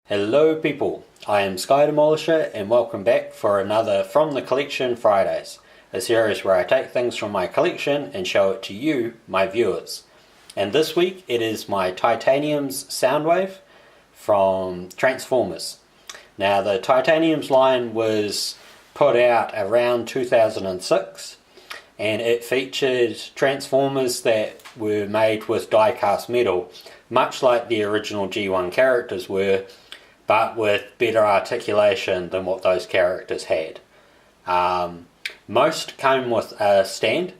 Hello people, I am Sky Demolisher and welcome back for another From the Collection Fridays, a series where I take things from my collection and show it to you, my viewers. And this week it is my Titanium's Soundwave from Transformers. Now the Titanium's line was put out around 2006 and it featured Transformers that were made with die-cast metal, much like the original G1 characters were, but with better articulation than what those characters had. Most came with a stand,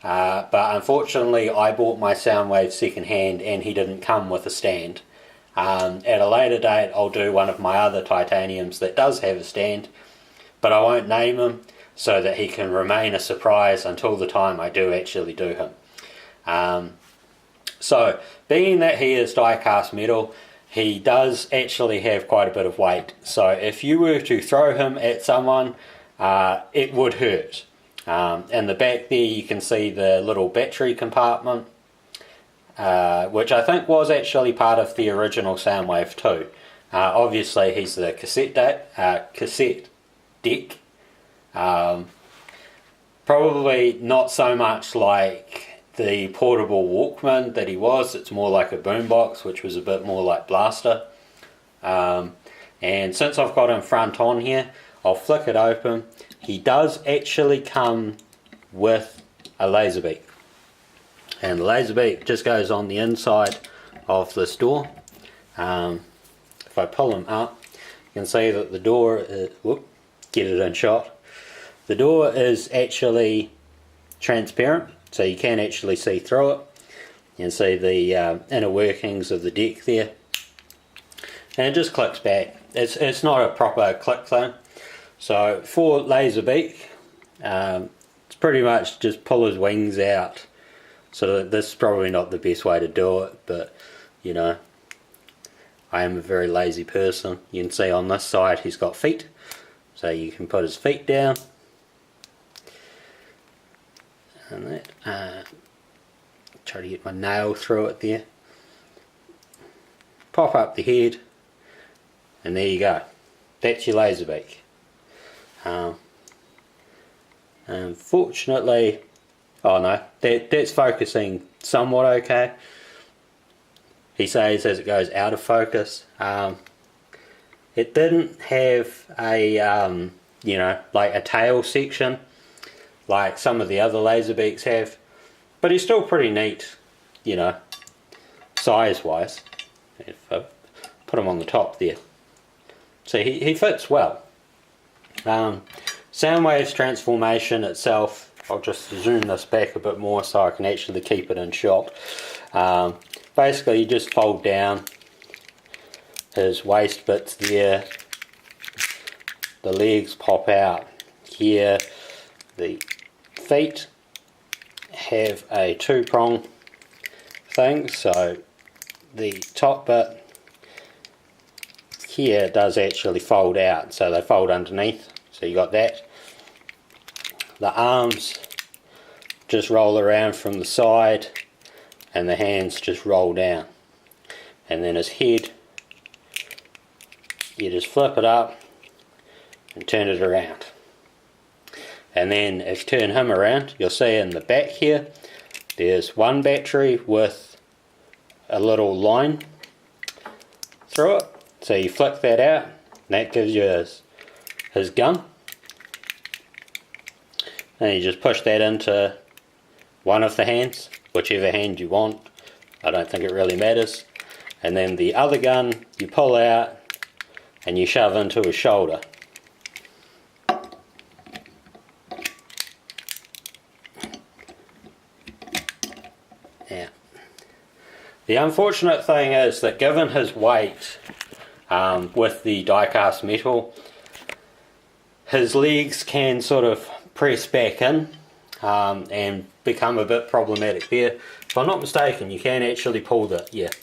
but unfortunately I bought my Soundwave second hand and he didn't come with a stand. At a later date I'll do one of my other Titaniums that does have a stand, but I won't name him so that he can remain a surprise until the time I do actually do him. So, being that he is die-cast metal, he does actually have quite a bit of weight. So if you were to throw him at someone, it would hurt. In the back there you can see the little battery compartment, which I think was actually part of the original Soundwave too. Obviously he's the cassette deck. Probably not so much like the portable Walkman that he was. It's more like a boombox, which was a bit more like Blaster. And since I've got him front on here, I'll flick it open. He does actually come with a laser beak, and the laser beak just goes on the inside of this door. If I pull him up, you can see that the door is, get it in shot. The door is actually transparent, so you can actually see through it. You can see the inner workings of the deck there, and it just clicks back. It's not a proper click thing. So for laser beak, it's pretty much just pull his wings out. So this is probably not the best way to do it, but you know, I am a very lazy person. You can see on this side he's got feet, so you can put his feet down. And that, try to get my nail through it there. Pop up the head, and there you go. That's your laser beak. Unfortunately, oh no, that's focusing somewhat okay. He says as it goes out of focus. It didn't have a you know, like a tail section like some of the other laser beaks have, but he's still pretty neat, you know, size wise. If I put him on the top there, so he fits well. Soundwave's transformation itself, I'll just zoom this back a bit more so I can actually keep it in shot. Basically you just fold down his waist bits there, the legs pop out here, the feet have a two-prong thing, so the top bit here does actually fold out, so they fold underneath, so you got that. The arms just roll around from the side and the hands just roll down, and then his head, you just flip it up and turn it around. And then if you turn him around, you'll see in the back here there's one battery with a little line through it, so you flick that out and that gives you his gun, and you just push that into one of the hands, whichever hand you want. I don't think it really matters. And then the other gun you pull out and you shove into his shoulder. Yeah. The unfortunate thing is that given his weight with the die-cast metal, his legs can sort of press back in and become a bit problematic there. If I'm not mistaken, you can actually pull the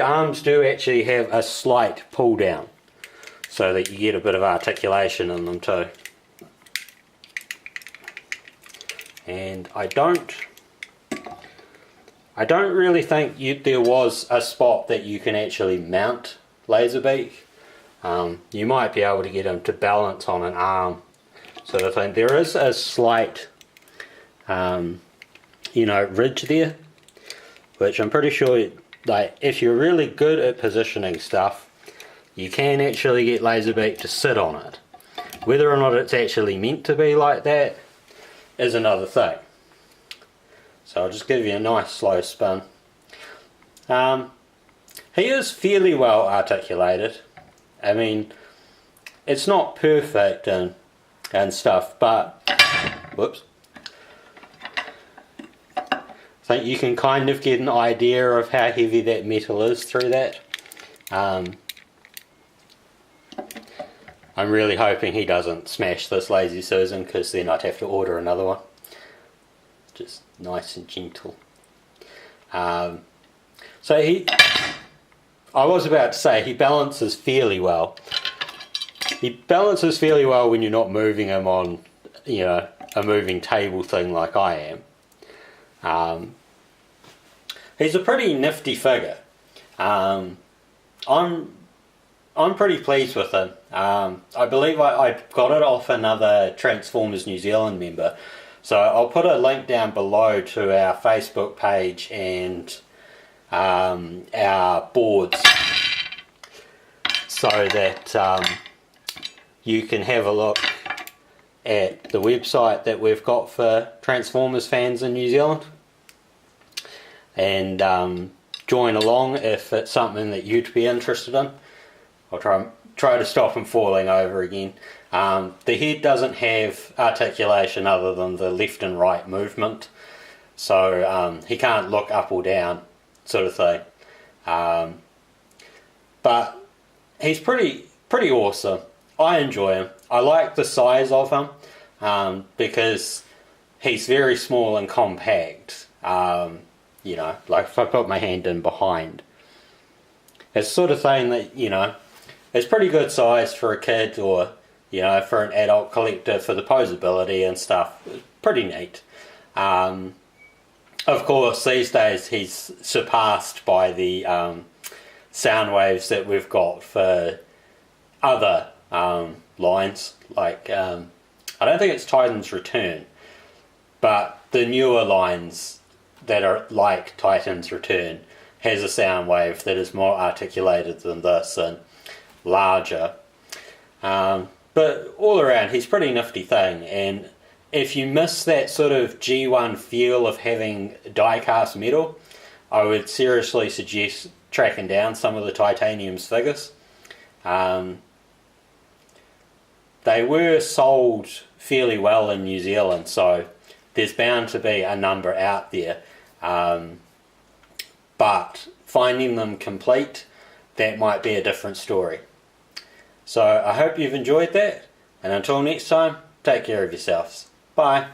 arms do actually have a slight pull down so that you get a bit of articulation in them too. And I don't I don't really think there was a spot that you can actually mount Laserbeak. You might be able to get him to balance on an arm sort of thing. There is a slight ridge there, which I'm pretty sure, like, if you're really good at positioning stuff, you can actually get Laserbeak to sit on it. Whether or not it's actually meant to be like that is another thing. So I'll just give you a nice slow spin. He is fairly well articulated. I mean, it's not perfect and stuff, but whoops. I think you can kind of get an idea of how heavy that metal is through that. I'm really hoping he doesn't smash this Lazy Susan, because then I'd have to order another one. Just nice and gentle. I was about to say, he balances fairly well. He balances fairly well when you're not moving him on, a moving table thing like I am. He's a pretty nifty figure. I'm pretty pleased with him. I believe I got it off another Transformers New Zealand member. So I'll put a link down below to our Facebook page and our boards, so that you can have a look at the website that we've got for Transformers fans in New Zealand, and join along if it's something that you'd be interested in. I'll try to stop him falling over again. The head doesn't have articulation other than the left and right movement, so he can't look up or down, sort of thing. But he's pretty awesome. I enjoy him. I like the size of him, because he's very small and compact. Like if I put my hand in behind, it's the sort of thing that, it's pretty good size for a kid, or for an adult collector, for the posability and stuff. It's pretty neat. Of course, these days he's surpassed by the Soundwaves that we've got for other lines. Like, I don't think it's Titan's Return, but the newer lines that are like Titan's Return has a Soundwave that is more articulated than this and larger. But all around, he's a pretty nifty thing, and if you miss that sort of G1 feel of having die-cast metal, I would seriously suggest tracking down some of the Titanium's figures. They were sold fairly well in New Zealand, so there's bound to be a number out there. But finding them complete, that might be a different story. So I hope you've enjoyed that, and until next time, take care of yourselves. Bye.